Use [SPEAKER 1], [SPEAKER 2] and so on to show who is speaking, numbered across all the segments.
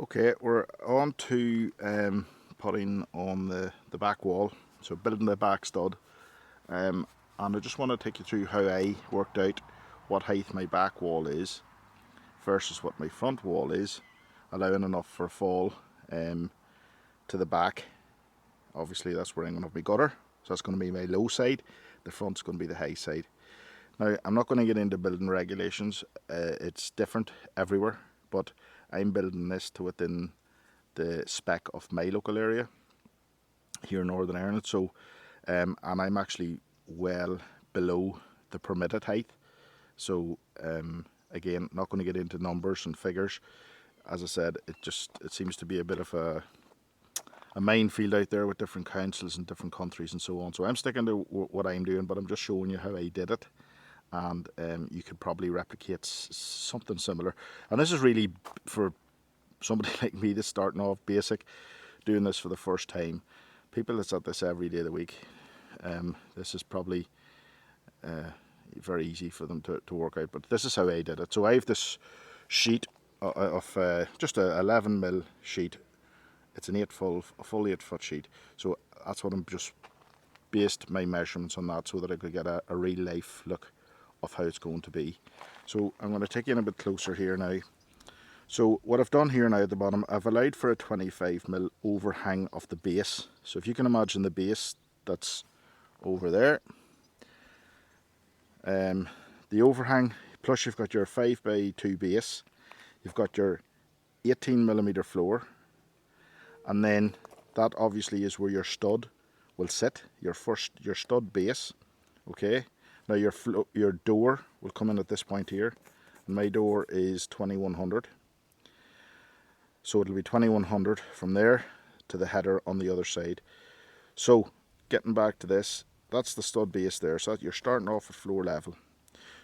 [SPEAKER 1] Okay, we're on to putting on the back wall, so building the back stud. And I just want to take you through how I worked out what height my back wall is versus what my front wall is, allowing enough for a fall to the back. Obviously that's where I'm going to have my gutter, so that's going to be my low side. The front's going to be the high side. Now I'm not going to get into building regulations, it's different everywhere, but I'm building this to within the spec of my local area here in Northern Ireland. So, and I'm actually well below the permitted height. So, again, not going to get into numbers and figures. As I said, it seems to be a bit of a minefield out there with different councils and different countries and so on. So I'm sticking to what I'm doing, but I'm just showing you how I did it, and you could probably replicate something similar. And this is really for somebody like me that's starting off basic, doing this for the first time. People that's at this every day of the week, this is probably very easy for them to work out, but this is how I did it. So I have this sheet of just a 11mm sheet. It's a full 8 foot sheet. So that's what I'm just based my measurements on that, so that I could get a real life look of how it's going to be. So I'm going to take you in a bit closer here now. So what I've done here now at the bottom, I've allowed for a 25mm overhang of the base. So if you can imagine the base that's over there, the overhang, plus you've got your 5x2 base, you've got your 18mm floor, and then that obviously is where your stud will sit, your stud base. Okay, now your door will come in at this point here, and my door is 2100. So it'll be 2100 from there to the header on the other side. So getting back to this, that's the stud base there. So you're starting off at floor level.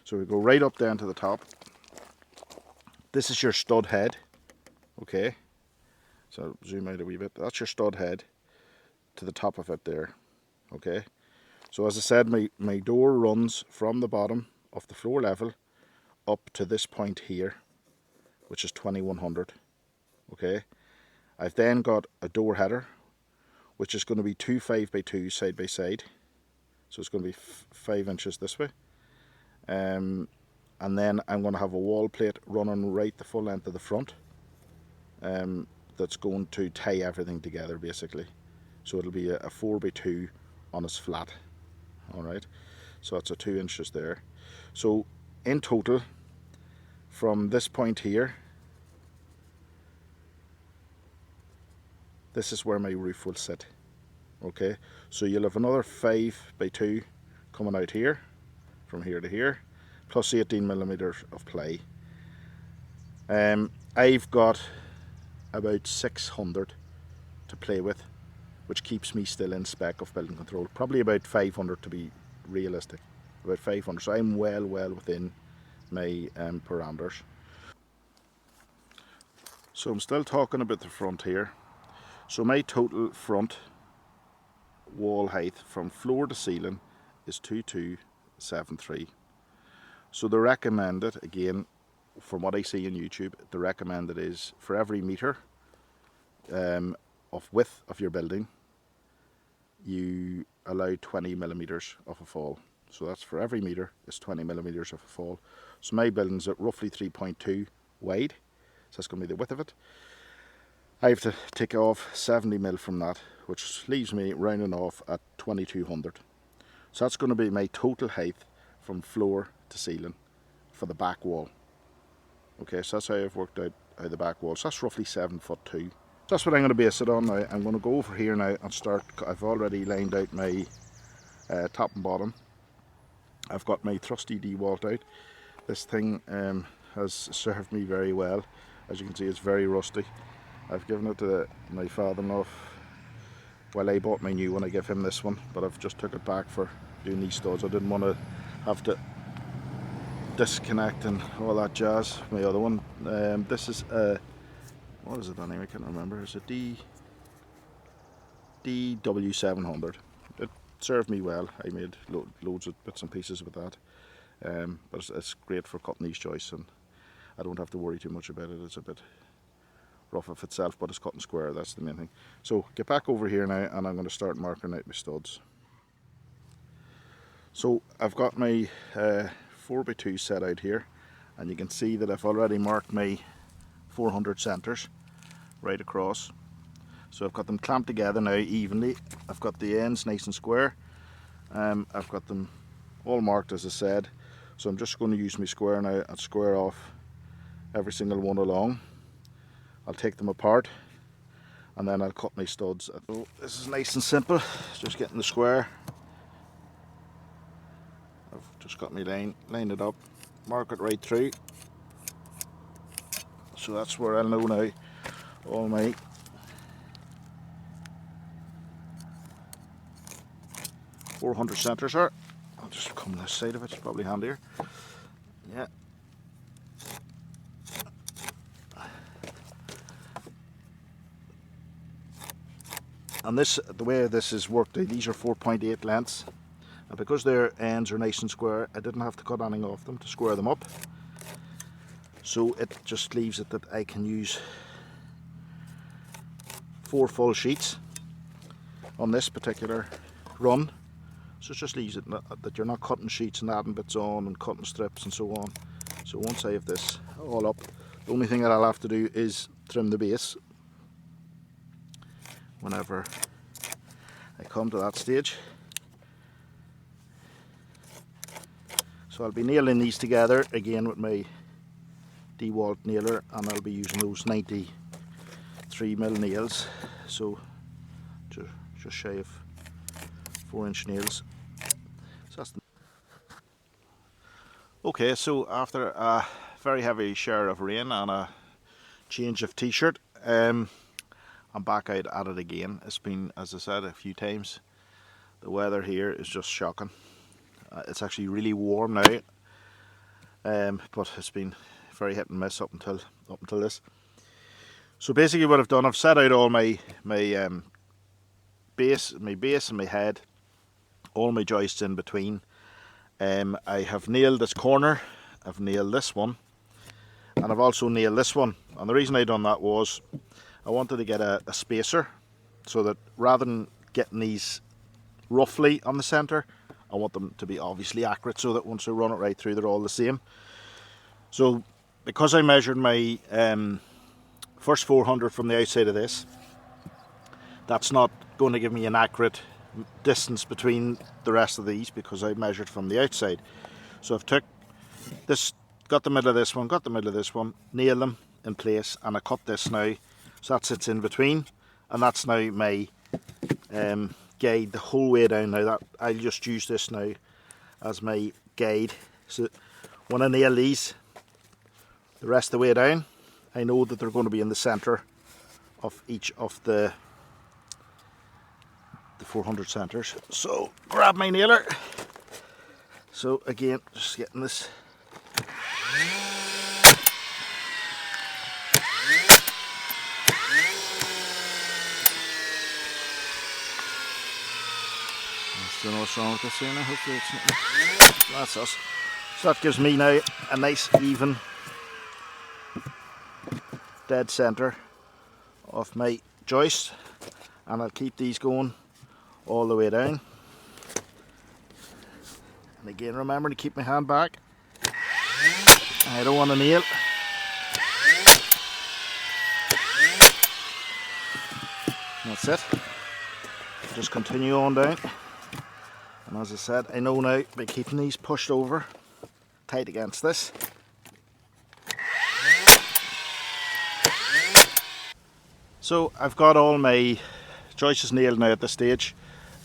[SPEAKER 1] So we go right up down to the top. This is your stud head. Okay. So zoom out a wee bit. That's your stud head to the top of it there. Okay. So as I said, my door runs from the bottom of the floor level up to this point here, which is 2100. Okay, I've then got a door header, which is going to be two 5x2 side by side, so it's going to be 5 inches this way, and then I'm going to have a wall plate running right the full length of the front, that's going to tie everything together basically. So it'll be a 4x2 on its flat. Alright, so that's a 2 inches there. So in total, from this point here, this is where my roof will sit. Okay, so you'll have another 5x2 coming out here, from here to here, plus 18mm of ply. I've got about 600 to play with, which keeps me still in spec of building control. Probably about 500 to be realistic, about 500. So I'm well within my parameters. So I'm still talking about the front here. So my total front wall height from floor to ceiling is 2273. So the recommended, again, from what I see on YouTube, the recommended is for every metre of width of your building, you allow 20mm of a fall. So that's for every metre is 20mm of a fall. So my building's at roughly 3.2 wide, so that's going to be the width of it. I have to take off 70mm from that, which leaves me rounding off at 2200. So that's going to be my total height from floor to ceiling for the back wall. Okay, so that's how I've worked out how the back wall. So that's roughly 7'2". So that's what I'm going to base it on now. I'm going to go over here now and start. I've already lined out my top and bottom. I've got my trusty D-walt out. This thing has served me very well. As you can see, it's very rusty. I've given it to my father-in-law. Well, I bought my new one, I gave him this one, but I've just took it back for doing these studs. I didn't want to have to disconnect and all that jazz. My other one, this is a, what is it anyway, I can't remember. It's a DW700. It served me well. I made loads of bits and pieces with that, but it's great for cutting these joists, and I don't have to worry too much about it. It's a bit rough of itself, but it's cutting square, that's the main thing. So get back over here now, and I'm going to start marking out my studs. So I've got my 4x2 set out here, and you can see that I've already marked my 400 centres right across. So I've got them clamped together now evenly. I've got the ends nice and square. I've got them all marked, as I said. So I'm just going to use my square now and square off every single one along. I'll take them apart and then I'll cut my studs. So this is nice and simple, just getting the square. I've just got my line it up, mark it right through. So that's where I'll know now all my .400 centres are. I'll just come this side of it, it's probably handier. Yeah. And this, the way this is worked, these are 4.8 lengths, and because their ends are nice and square, I didn't have to cut anything off them to square them up. So it just leaves it that I can use 4 full sheets on this particular run. So it just leaves it that you're not cutting sheets and adding bits on and cutting strips and so on. So once I have this all up, the only thing that I'll have to do is trim the base whenever I come to that stage. So I'll be nailing these together again with my DeWalt nailer, and I'll be using those 93mm nails, so just shy of 4-inch nails. So that's okay, so after a very heavy shower of rain and a change of t-shirt, I'm back out at it again. It's been, as I said a few times, the weather here is just shocking. It's actually really warm now, but it's been very hit and miss up until this. So basically what I've done, I've set out all my base and my head, all my joists in between. I have nailed this corner, I've nailed this one, and I've also nailed this one. And the reason I done that was I wanted to get a spacer, so that rather than getting these roughly on the centre, I want them to be obviously accurate, so that once I run it right through they're all the same. So because I measured my first 400 from the outside of this, that's not going to give me an accurate distance between the rest of these, because I measured from the outside. So I've took this, got the middle of this one, got the middle of this one, nailed them in place, and I cut this now, so that sits in between, and that's now my guide the whole way down. Now that I'll just use this now as my guide, so when I nail these the rest of the way down, I know that they're going to be in the centre of each of the 400 centres. So grab my nailer. So again, just getting this. I don't know what's wrong with this here now. Hopefully it's not. That's us. So that gives me now a nice even dead centre of my joist, and I'll keep these going all the way down. And again, remember to keep my hand back. I don't want to nail. That's it. Just continue on down. And as I said, I know now by keeping these pushed over tight against this. So I've got all my joists nailed now at this stage.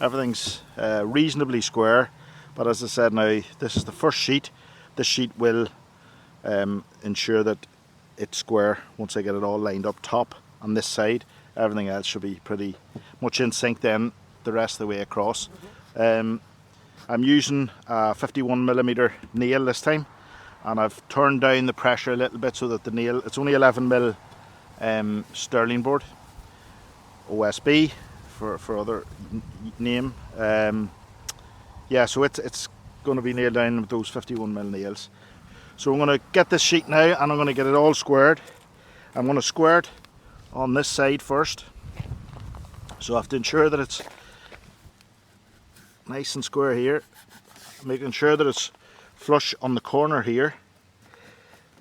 [SPEAKER 1] Everything's reasonably square, but as I said now, this is the first sheet. This sheet will ensure that it's square once I get it all lined up top on this side. Everything else should be pretty much in sync then the rest of the way across. I'm using a 51mm nail this time, and I've turned down the pressure a little bit so that the nail, it's only 11mm sterling board, OSB for other name. Yeah, so it's going to be nailed down with those 51mm nails. So I'm going to get this sheet now, and I'm going to get it all squared. I'm going to square it on this side first. So I have to ensure that it's nice and square here, making sure that it's flush on the corner here.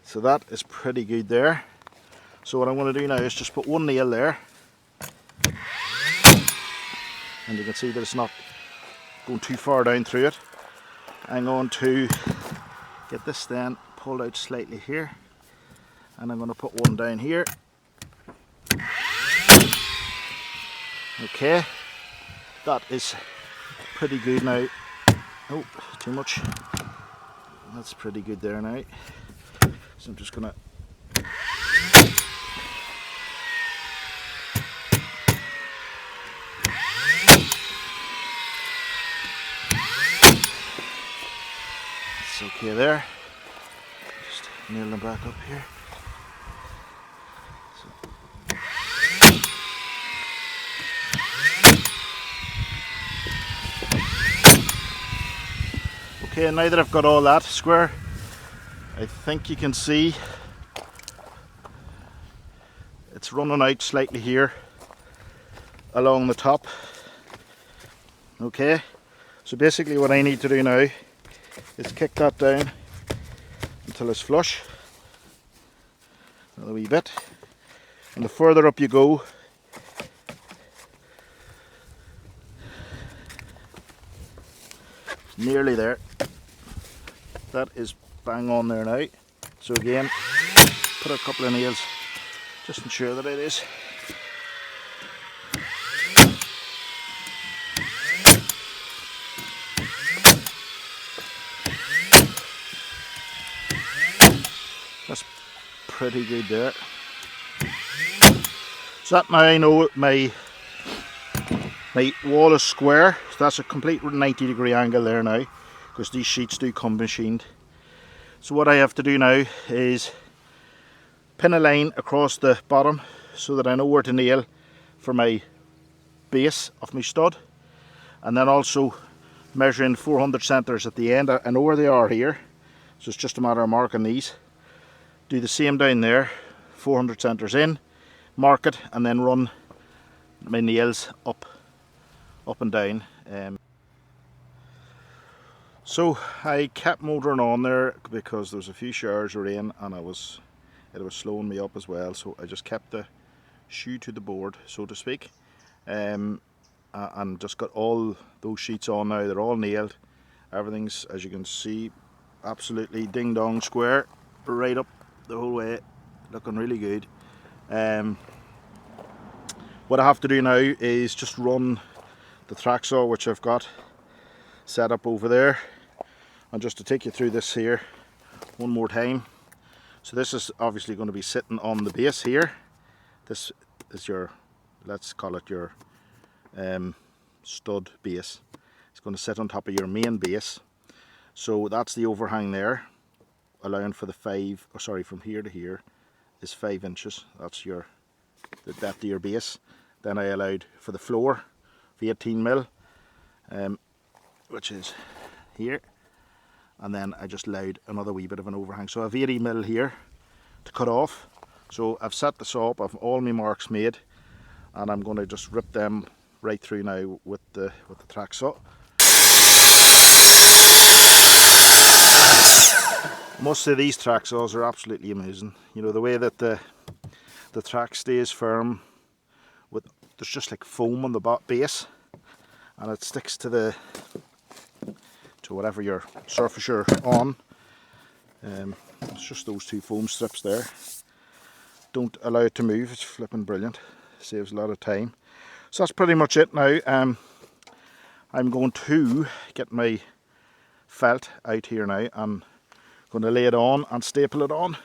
[SPEAKER 1] So that is pretty good there. So what I'm going to do now is just put one nail there, and you can see that it's not going too far down through it. I'm going to get this then pulled out slightly here, and I'm going to put one down here. Okay, that is pretty good now. Oh, too much. That's pretty good there now. So I'm just going to it's okay there. Just nail them back up here. Okay, now that I've got all that square, I think you can see it's running out slightly here along the top. Okay, so basically what I need to do now is kick that down until it's flush. Another wee bit. And the further up you go, nearly there. That is bang on there now. So again, put a couple of nails, just ensure that it is. That's pretty good there. So that now I know my wall is square. So that's a complete 90-degree angle there now, because these sheets do come machined. So what I have to do now is pin a line across the bottom so that I know where to nail for my base of my stud, and then also measuring 400 centres at the end. I know where they are here, so it's just a matter of marking these. Do the same down there, 400 centres in, mark it, and then run my nails up and down. So I kept motoring on there because there was a few showers of rain, and it was slowing me up as well. So I just kept the shoe to the board, so to speak, and just got all those sheets on now. They're all nailed. Everything's, as you can see, absolutely ding dong square right up the whole way, looking really good. What I have to do now is just run the track saw, which I've got set up over there, and just to take you through this here one more time. So this is obviously going to be sitting on the base here. This is your, let's call it your stud base. It's going to sit on top of your main base. So that's the overhang there, allowing for the from here to here is 5 inches. That's the depth of your base. Then I allowed for the floor of 18mm, which is here, and then I just allowed another wee bit of an overhang. So I have 80mm here to cut off. So I've set the saw up, I've all my marks made, and I'm going to just rip them right through now with the track saw. Most of these track saws are absolutely amazing. You know, the way that the track stays firm, there's just like foam on the base, and it sticks to whatever your surface you're on. It's just those two foam strips there. Don't allow it to move. It's flipping brilliant. Saves a lot of time. So that's pretty much it now. I'm going to get my felt out here now. I'm going to lay it on and staple it on.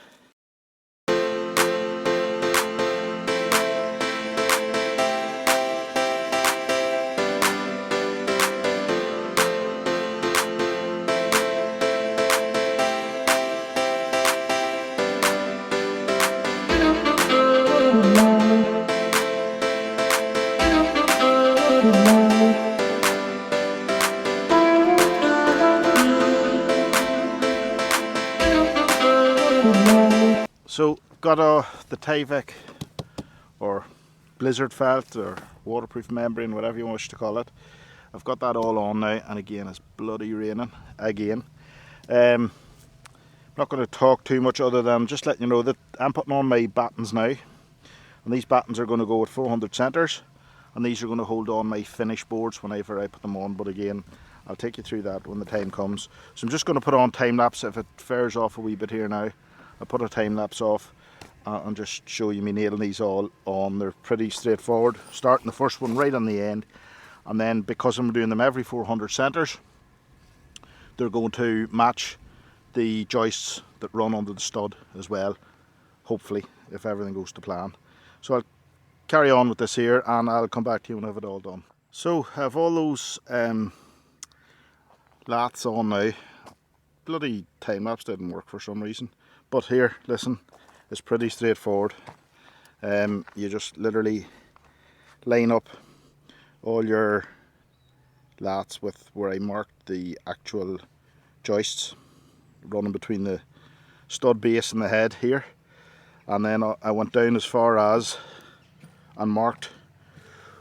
[SPEAKER 1] So got the Tyvek or blizzard felt or waterproof membrane, whatever you wish to call it. I've got that all on now, and again it's bloody raining again. I'm not going to talk too much other than just letting you know that I'm putting on my battens now, and these battens are going to go at 400 centres, and these are going to hold on my finish boards whenever I put them on. But again, I'll take you through that when the time comes. So I'm just going to put on time lapse. If it fares off a wee bit here now, I'll put a time lapse off and just show you me nailing these all on. They're pretty straightforward, starting the first one right on the end, and then because I'm doing them every 400 centres, they're going to match the joists that run under the stud as well, hopefully, if everything goes to plan. So I'll carry on with this here, and I'll come back to you when I have it all done. So I have all those laths on now. Bloody time lapse didn't work for some reason, but here, listen, it's pretty straightforward. You just literally line up all your laths with where I marked the actual joists running between the stud base and the head here, and then I went down as far as and marked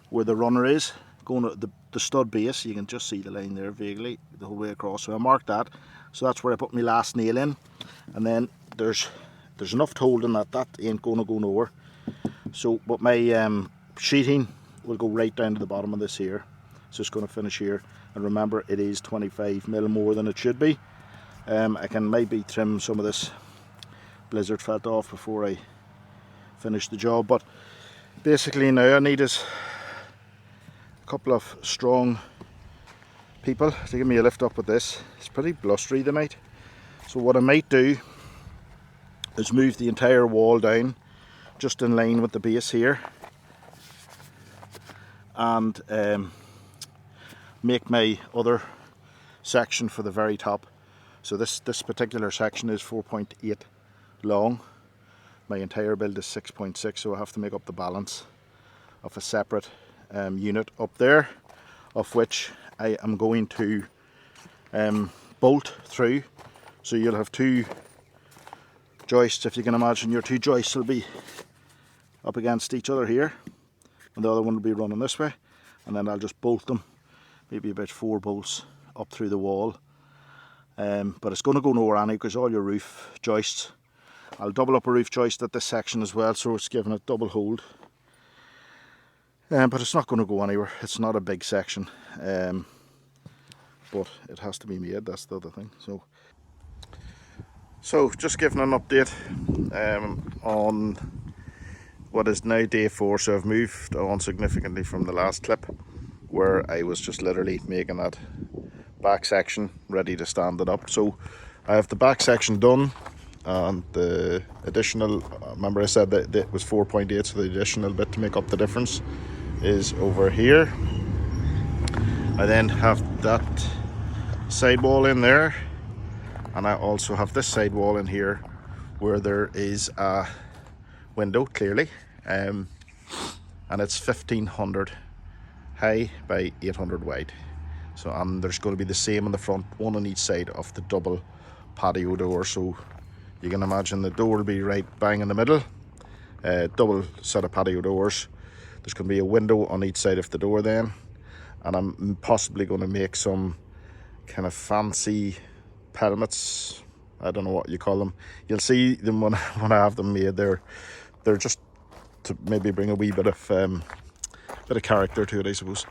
[SPEAKER 1] where the runner is going to the stud base. You can just see the line there vaguely the whole way across, so I marked that. So that's where I put my last nail in, and then there's enough to hold in that ain't going to go nowhere. So but my sheathing will go right down to the bottom of this here, so it's going to finish here. And remember, it is 25mm more than it should be. I can maybe trim some of this blizzard felt off before I finish the job, but basically now I need is a couple of strong people to give me a lift up with this. It's pretty blustery tonight, so what I might do is move the entire wall down just in line with the base here, and make my other section for the very top. So this particular section is 4.8 long. My entire build is 6.6, so I have to make up the balance of a separate unit up there, of which I am going to bolt through. So you'll have two joists. If you can imagine, your two joists will be up against each other here, and the other one will be running this way, and then I'll just bolt them, maybe about 4 bolts up through the wall. But it's going to go nowhere anyway, because all your roof joists, I'll double up a roof joist at this section as well, so it's giving it double hold. But it's not going to go anywhere. It's not a big section, but it has to be made. That's the other thing. So just giving an update on what is now day 4. So I've moved on significantly from the last clip, where I was just literally making that back section ready to stand it up. So I have the back section done, and the additional, remember I said that it was 4.8, so the additional bit to make up the difference is over here. I then have that side wall in there, and I also have this side wall in here where there is a window clearly, and it's 1500 high by 800 wide. So there's going to be the same in the front, one on each side of the double patio door. So you can imagine the door will be right bang in the middle, double set of patio doors. There's going to be a window on each side of the door then, and I'm possibly going to make some kind of fancy pelmets. I don't know what you call them. You'll see them when I have them made. They're just to maybe bring a wee bit of character to it, I suppose.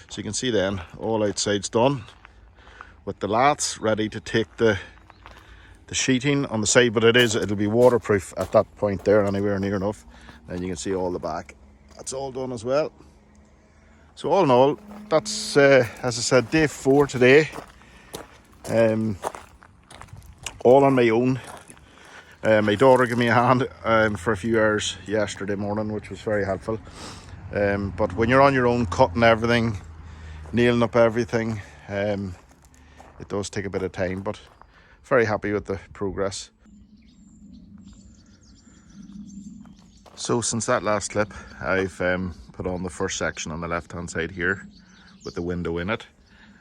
[SPEAKER 1] So you can see then all outside's done, with the laths ready to take the sheeting on the side, but it'll be waterproof at that point there, anywhere near enough. Then you can see all the back. That's all done as well. So all in all, that's as I said, day 4 today. All on my own. My daughter gave me a hand for a few hours yesterday morning, which was very helpful. But when you're on your own, cutting everything, nailing up everything, it does take a bit of time, but very happy with the progress. So since that last clip, I've put on the first section on the left hand side here with the window in it,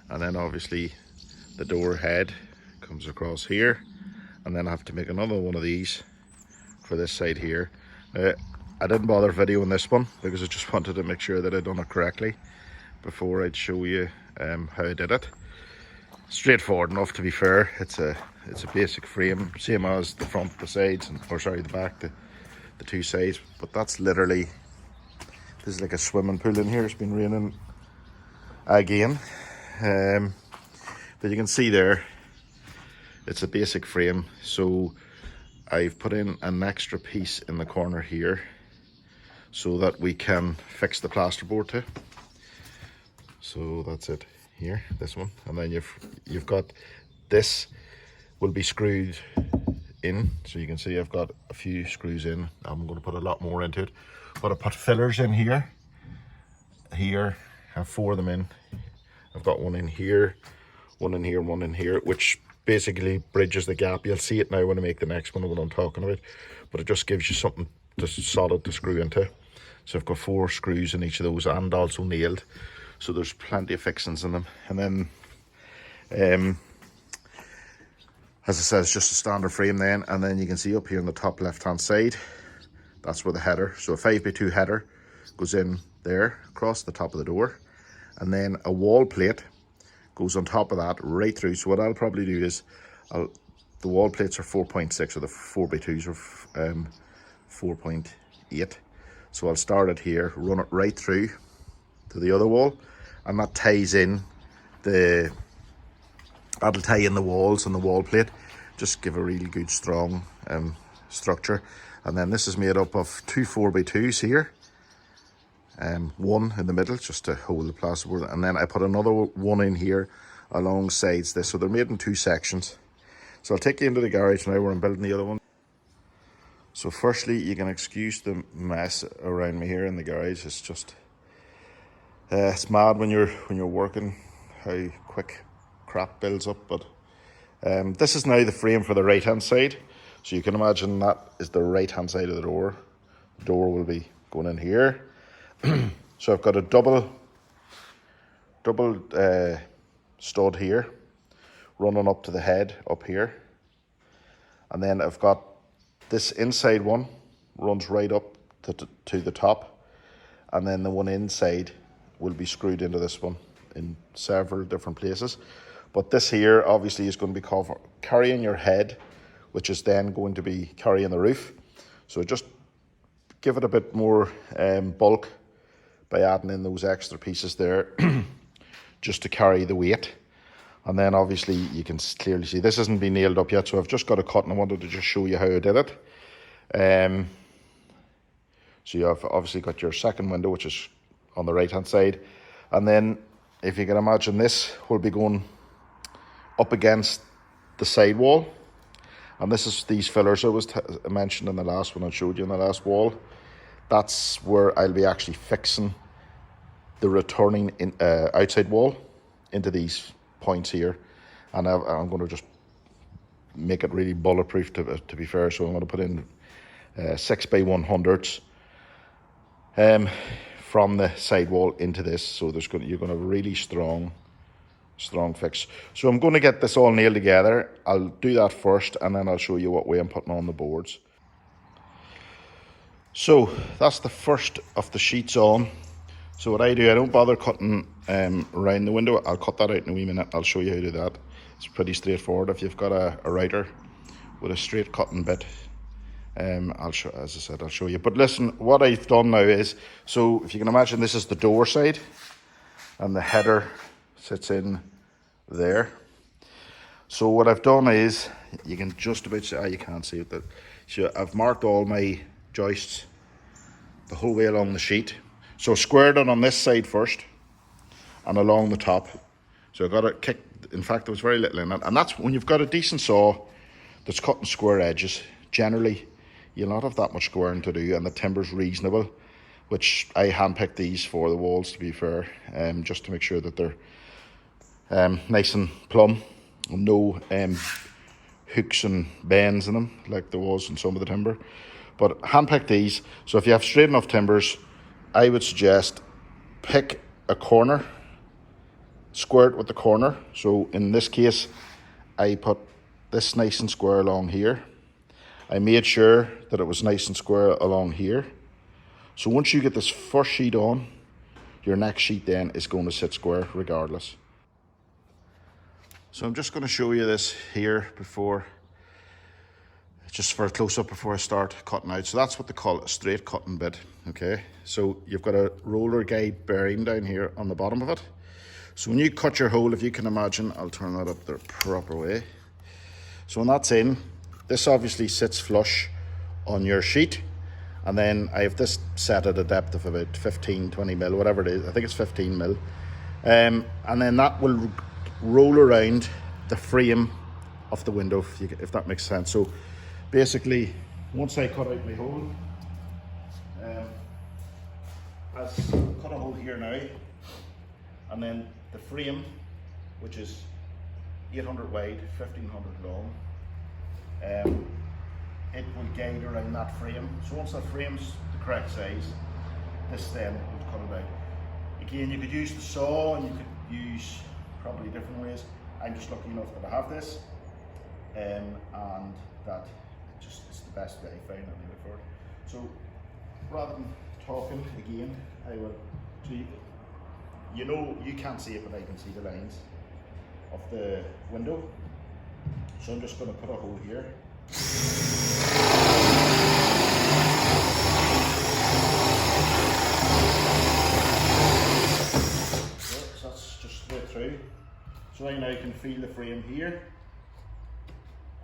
[SPEAKER 1] and then obviously the door head comes across here, and then I have to make another one of these for this side here. I didn't bother videoing this one because I just wanted to make sure that I'd done it correctly before I'd show you how I did it. Straightforward enough, to be fair. It's a basic frame, same as the front, the sides, or sorry, the back, the two sides. But that's literally, this is like a swimming pool in here. It's been raining again, but you can see there, it's a basic frame. So I've put in an extra piece in the corner here so that we can fix the plasterboard to. So that's it here, this one, and then you've got this will be screwed in. So you can see I've got a few screws in. I'm going to put a lot more into it, but I put fillers in here. I have 4 of them in. I've got one in here, one in here, one in here, which basically bridges the gap. You'll see it now when I make the next one of what I'm talking about, but it just gives you something solid to screw into. So I've got 4 screws in each of those, and also nailed. So there's plenty of fixings in them. And then, as I said, it's just a standard frame then. And then you can see up here on the top left-hand side, that's where the header, so a 5x2 header goes in there across the top of the door. And then a wall plate goes on top of that right through. So what I'll probably do is, the wall plates are 4.6, or the 4x2s are 4.8. So I'll start it here, run it right through to the other wall, and that ties in that'll tie in the walls and the wall plate, just give a really good strong structure. And then this is made up of 2 4x2s here, one in the middle just to hold the plasterboard, and then I put another one in here alongside this. So they're made in 2 sections. So I'll take you into the garage now where I'm building the other one. So firstly, you can excuse the mess around me here in the garage. It's just it's mad when you're working how quick crap builds up. But this is now the frame for the right hand side. So you can imagine that is the right hand side of the door. The door will be going in here. So I've got a double stud here running up to the head up here, and then I've got this inside one runs right up to the top, and then the one inside will be screwed into this one in several different places. But this here obviously is going to be carrying your head, which is then going to be carrying the roof. So just give it a bit more bulk by adding in those extra pieces there just to carry the weight. And then obviously you can clearly see this hasn't been nailed up yet, so I've just got a cut and I wanted to just show you how I did it. So you have obviously got your second window, which is on the right hand side, and then if you can imagine, this will be going up against the side wall, and this is these fillers I was mentioned in the last one I showed you in the last wall. That's where I'll be actually fixing the returning outside wall into these points here, and I'm going to just make it really bulletproof to be fair. So I'm going to put in 6x100s from the side wall into this, so you're going to have a really strong fix. So I'm going to get this all nailed together. I'll do that first, and then I'll show you what way I'm putting on the boards. So that's the first of the sheets on. So what I do, I don't bother cutting around the window. I'll cut that out in a wee minute. I'll show you how to do that. It's pretty straightforward. If you've got a router with a straight cutting bit, I'll show, as I said, I'll show you. But listen, what I've done now is, so if you can imagine, this is the door side, and the header sits in there. So what I've done is, you can just about see, you can't see it, so I've marked all my joists the whole way along the sheet. So squared it on this side first and along the top. So I got it kicked, in fact there was very little in it, and that's when you've got a decent saw that's cutting square edges. Generally you'll not have that much squaring to do, and the timber's reasonable, which I handpicked these for the walls, to be fair, just to make sure that they're nice and plumb, and no hooks and bends in them like there was in some of the timber. But handpick these. So if you have straight enough timbers, I would suggest pick a corner, square it with the corner. So in this case, I put this nice and square along here. I made sure that it was nice and square along here. So once you get this first sheet on, your next sheet then is going to sit square regardless. So I'm just going to show you this here before, just for a close-up before I start cutting out. So that's what they call a straight cutting bit, okay? So you've got a roller guide bearing down here on the bottom of it. So when you cut your hole, if you can imagine, I'll turn that up the proper way. So when that's in, this obviously sits flush on your sheet. And then I have this set at a depth of about 15, 20 mil, whatever it is. I think it's 15 mil. And then that will roll around the frame of the window, if that makes sense. So basically, once I cut out my hole, I've cut a hole here now, and then the frame, which is 800 wide, 1500 long, it will guide around that frame. So once that frame's the correct size, this then will cut it out. Again, you could use the saw, and you could use probably different ways. I'm just lucky enough that I have this, and that it's the best way I find anyway for it. So rather than talking again, I will, so you know, you can't see it, but I can see the lines of the window. So I'm just going to put a hole here. So that's just straight through. So I now can feel the frame here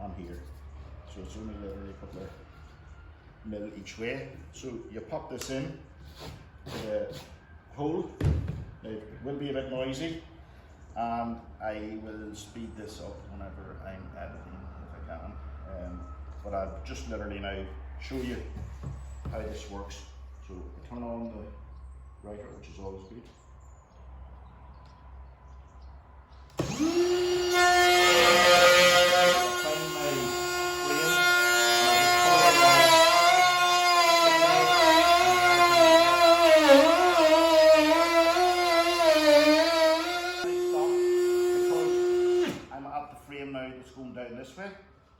[SPEAKER 1] and here. So it's only literally a couple of mil each way. So you pop this in to the hole. Now it will be a bit noisy, and I will speed this up whenever I'm editing if I can. But I'll just literally now show you how this works. So I turn on the writer, which is always good.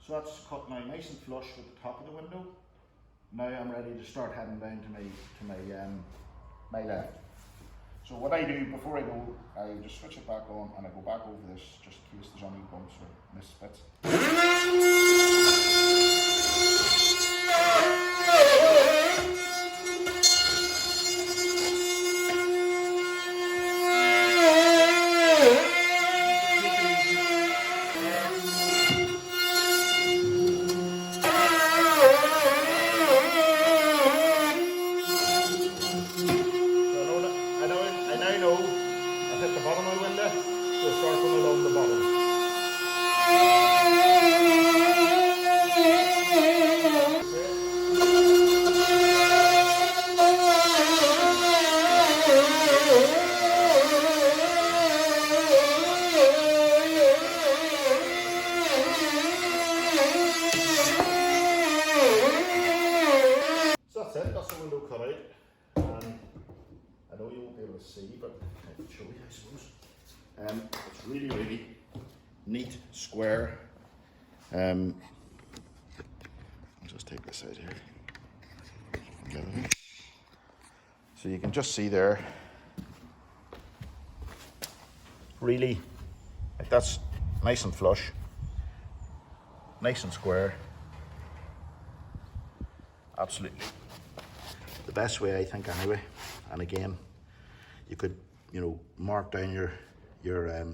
[SPEAKER 1] So that's cut now nice and flush with the top of the window. Now I'm ready to start heading down to my left. So what I do before I go, I just switch it back on and I go back over this just in case there's any bumps or misfits. See, but I can show you, I suppose. It's really, really neat, square. I'll just take this out here. So you can just see there, really, like that's nice and flush, nice and square. Absolutely the best way, I think, anyway. And again, you could, you know, mark down your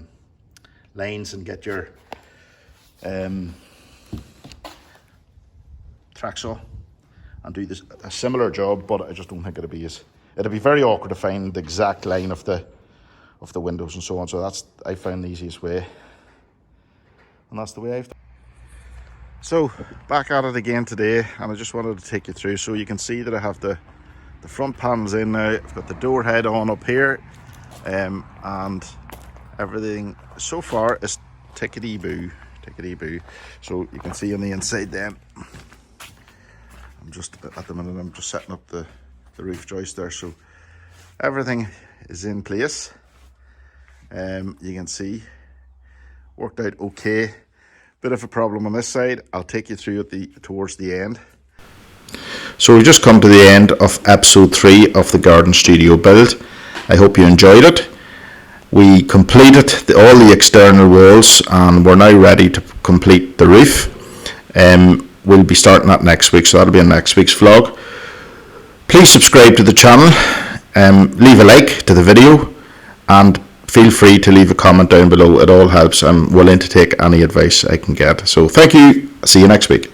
[SPEAKER 1] lines and get your track saw and do this a similar job, but I just don't think it'd be very awkward to find the exact line of the windows and so on. So that's, I found the easiest way, and that's the way I've done. So back at it again today, and I just wanted to take you through so you can see that I have the front panels in now. I've got the door head on up here, and everything so far is tickety-boo. So you can see on the inside then, I'm just, at the minute, I'm just setting up the roof joist there, so everything is in place. You can see, worked out okay. Bit of a problem on this side. I'll take you through it towards the end. So we've just come to the end of episode 3 of the garden studio build. I hope you enjoyed it. We completed all the external walls and we're now ready to complete the roof. We'll be starting that next week, so that'll be in next week's vlog. Please subscribe to the channel, leave a like to the video, and feel free to leave a comment down below. It all helps. I'm willing to take any advice I can get. So thank you. See you next week.